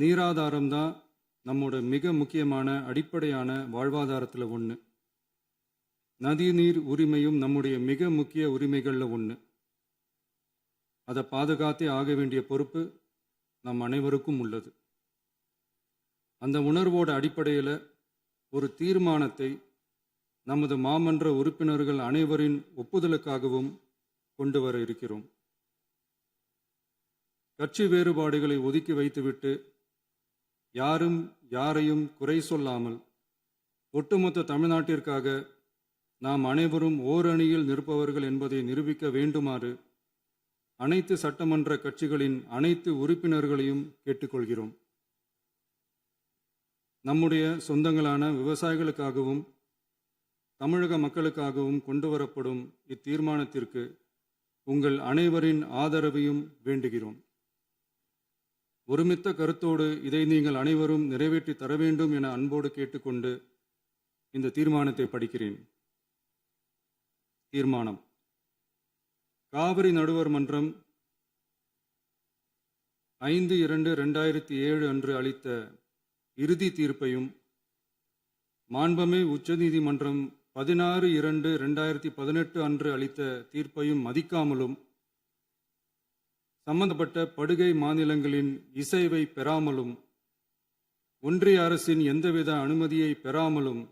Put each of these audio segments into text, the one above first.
நீராதாரம் தான் நம்மோட மிக முக்கியமான அடிப்படையான வாழ்வாதாரத்தில் ஒன்று. நதிநீர் உரிமையும் நம்முடைய மிக முக்கிய உரிமைகளில் ஒன்று. அதை பாதுகாத்தே ஆக வேண்டிய பொறுப்பு நம் அனைவருக்கும் உள்ளது. அந்த உணர்வோட அடிப்படையில் ஒரு தீர்மானத்தை நமது மாமன்ற உறுப்பினர்கள் அனைவரின் ஒப்புதலுக்காகவும் கொண்டு வர இருக்கிறோம். கட்சி வேறுபாடுகளை ஒதுக்கி வைத்துவிட்டு யாரும் யாரையும் குறை சொல்லாமல் ஒட்டுமொத்த தமிழ்நாட்டிற்காக நாம் அனைவரும் ஓரணியில் நிற்பவர்கள் என்பதை நிரூபிக்க வேண்டுமாறு அனைத்து சட்டமன்ற கட்சிகளின் அனைத்து உறுப்பினர்களையும் கேட்டுக்கொள்கிறோம். நம்முடைய சொந்தங்களான விவசாயிகளுக்காகவும் தமிழக மக்களுக்காகவும் கொண்டு வரப்படும் இத்தீர்மானத்திற்கு உங்கள் அனைவரின் ஆதரவையும் வேண்டுகிறோம். ஒருமித்த கருத்தோடு இதை நீங்கள் அனைவரும் நிறைவேற்றி தர வேண்டும் என அன்போடு கேட்டுக்கொண்டு இந்த தீர்மானத்தை படிக்கிறேன். தீர்மானம்: காவிரி நடுவர் மன்றம் 5/2/2007 அன்று அளித்த இறுதி தீர்ப்பையும் மாண்புமிகு உச்சநீதிமன்றம் 16/2/2018 அன்று அளித்த தீர்ப்பையும் மதிக்காமலும் சம்பந்தப்பட்ட படுகை மாநிலங்களின் இசைவை பெறாமலும் ஒன்றிய அரசின் எந்தவித அனுமதியை பெறாமலும்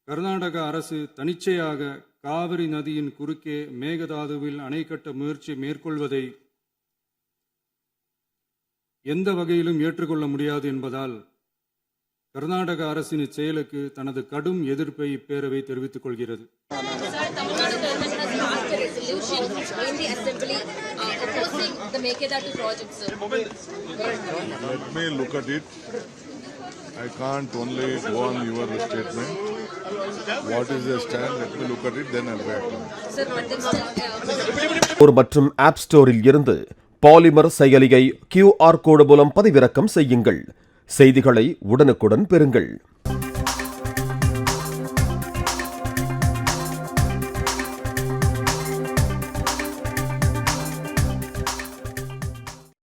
கர்நாடக அரசு தனிச்சையாக காவிரி நதியின் குறுக்கே மேகதாதுவில் அணை கட்ட முயற்சி மேற்கொள்வதை எந்த வகையிலும் ஏற்றுக்கொள்ள முடியாது என்பதால் கர்நாடக அரசின் செயலுக்கு தனது கடும் எதிர்ப்பை இப்பேரவை தெரிவித்துக் கொள்கிறது. Let me look at it. I can't only go on your statement. What is the stand? Let me look at it, then I'll react. மற்றும் ஆப் ஸ்டோரில் இருந்து பாலிமர் செயலியை QR கோடு மூலம் பதிவிறக்கம் செய்யுங்கள். செய்திகளை உடனுக்குடன் பெறுங்கள்.